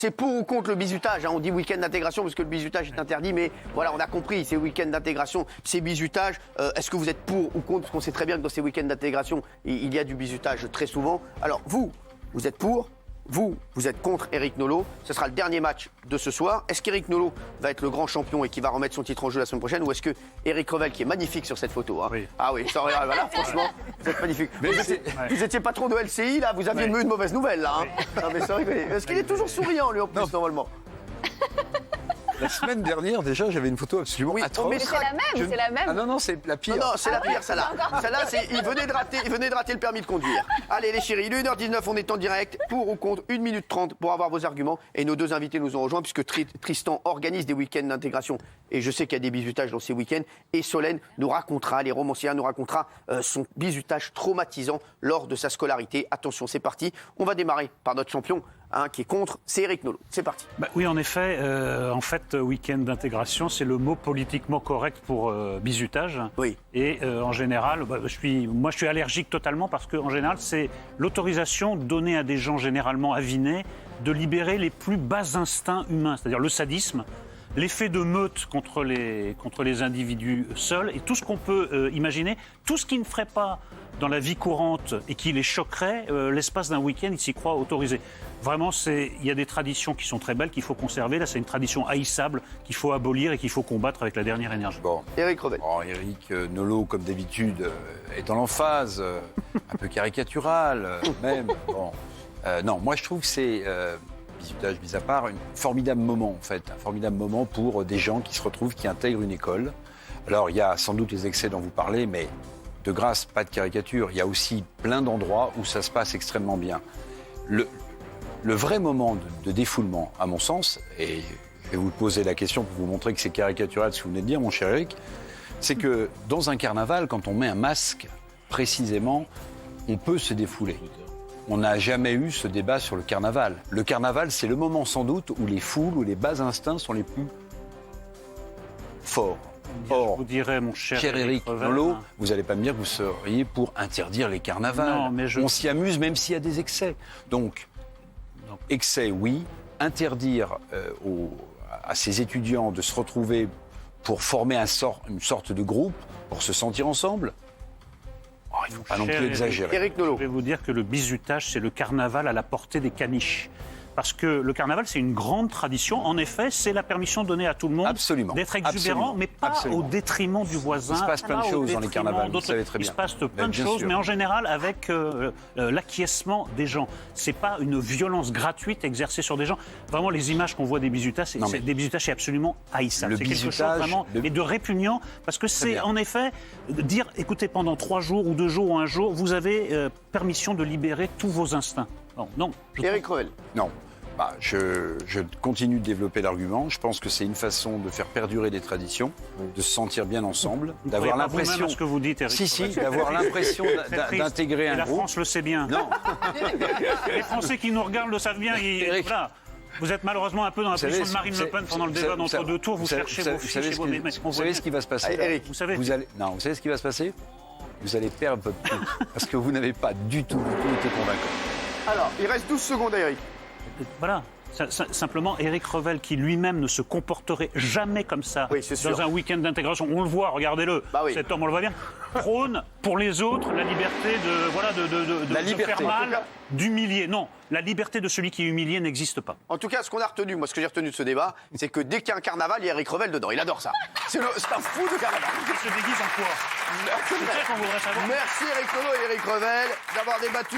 C'est pour ou contre le bizutage, hein. On dit week-end d'intégration parce que le bizutage est interdit, mais voilà, on a compris, c'est week-end d'intégration, c'est bizutage. Est-ce que vous êtes pour ou contre? Parce qu'on sait très bien que dans ces week-ends d'intégration, il y a du bizutage très souvent. Alors vous êtes pour, vous êtes contre Eric Nolot. Ce sera le dernier match de ce soir. Est-ce qu'Eric Nolot va être le grand champion et qui va remettre son titre en jeu la semaine prochaine, ou est-ce que Eric Revel, qui est magnifique sur cette photo, hein, Oui. Ah oui, ça, voilà, franchement, vous êtes magnifique. Vous étiez patron de LCI, là, vous aviez eu une mauvaise nouvelle, là. Hein. Non, mais c'est vrai, parce qu'il est toujours souriant, lui, en plus, normalement. La semaine dernière, déjà, j'avais une photo absolument atroce. mais C'est la même, c'est la même. Ah non, c'est la pire. Non, c'est la pire, celle-là. Celle-là, il venait de rater le permis de conduire. Allez, les chéris, il est 1h19, on est en direct. Pour ou contre, 1 minute 30 pour avoir vos arguments. Et nos deux invités nous ont rejoints, puisque Tristan organise des week-ends d'intégration. Et je sais qu'il y a des bizutages dans ces week-ends. Et Solène nous racontera, les romancières nous racontera son bizutage traumatisant lors de sa scolarité. Attention, c'est parti. On va démarrer par notre champion, qui est contre, c'est Eric Nolot. C'est parti. Oui, en effet, week-end d'intégration, c'est le mot politiquement correct pour bizutage. Oui. Et en général, je suis allergique totalement parce qu'en général, c'est l'autorisation donnée à des gens généralement avinés de libérer les plus bas instincts humains, c'est-à-dire le sadisme, l'effet de meute contre les individus seuls et tout ce qu'on peut imaginer, tout ce qui ne ferait pas dans la vie courante et qui les choquerait, l'espace d'un week-end, ils s'y croient autorisés. Vraiment, il y a des traditions qui sont très belles, qu'il faut conserver. Là, c'est une tradition haïssable qu'il faut abolir et qu'il faut combattre avec la dernière énergie. Bon. Eric Revel. Eric Nolot, comme d'habitude, est dans l'emphase, un peu caricatural, même. Bon. Non, moi, je trouve que c'est, bizutage mis à part, un formidable moment, en fait. Un formidable moment pour des gens qui se retrouvent, qui intègrent une école. Alors, il y a sans doute les excès dont vous parlez, mais de grâce, pas de caricature. Il y a aussi plein d'endroits où ça se passe extrêmement bien. Le vrai moment de défoulement, à mon sens, et je vais vous poser la question pour vous montrer que c'est caricatural ce que vous venez de dire, mon cher Eric, c'est que dans un carnaval, quand on met un masque, précisément, on peut se défouler. On n'a jamais eu ce débat sur le carnaval. Le carnaval, c'est le moment sans doute où les foules, où les bas instincts sont les plus forts. Or, je vous dirais, mon cher Eric Nolot, vous n'allez pas me dire que vous seriez pour interdire les carnavals. Non, mais on s'y amuse même s'il y a des excès. Donc, excès, oui. Interdire à ces étudiants de se retrouver pour former une sorte de groupe, pour se sentir ensemble, il ne faut pas non plus exagérer. Eric Nolot. Je vais vous dire que le bizutage, c'est le carnaval à la portée des caniches. Parce que le carnaval, c'est une grande tradition. En effet, c'est la permission donnée à tout le monde d'être exubérant, mais pas au détriment du voisin. Il se passe plein de choses dans les carnavals, vous le savez très bien. Il se passe plein de choses, mais en général avec l'acquiescement des gens. C'est pas une violence gratuite exercée sur des gens. Vraiment, les images qu'on voit des bizutages, c'est absolument haïssable. C'est quelque chose vraiment et de répugnant, parce que c'est en effet dire, écoutez, pendant 3 jours ou 2 jours ou 1 jour, vous avez permission de libérer tous vos instincts. Non. Eric Revel. Non. Je continue de développer l'argument. Je pense que c'est une façon de faire perdurer des traditions, de se sentir bien ensemble, d'avoir l'impression. Ce que vous dites, Eric. D'avoir l'impression d'intégrer un groupe. La France le sait bien. Non. Les Français qui nous regardent le savent bien. Voilà. Vous êtes malheureusement un peu dans la position de Marine Le Pen pendant le débat d'entre 2 tours. Vous cherchez vos fiches. Vous savez ce qui va se passer, Eric, vous savez ce qui va se passer. Vous allez perdre votre coup parce que vous n'avez pas du tout été convaincant. Alors, il reste 12 secondes, Eric. Voilà. Simplement, Eric Revel, qui lui-même ne se comporterait jamais comme ça dans un week-end d'intégration, on le voit, regardez-le, cet homme, on le voit bien, prône pour les autres la liberté de faire mal, d'humilier. Non, la liberté de celui qui est humilié n'existe pas. En tout cas, ce qu'on a retenu, moi, ce que j'ai retenu de ce débat, c'est que dès qu'il y a un carnaval, il y a Eric Revel dedans. Il adore ça. C'est un fou de carnaval. Il se déguise en quoi? Merci Eric Nolot et Eric Revel d'avoir débattu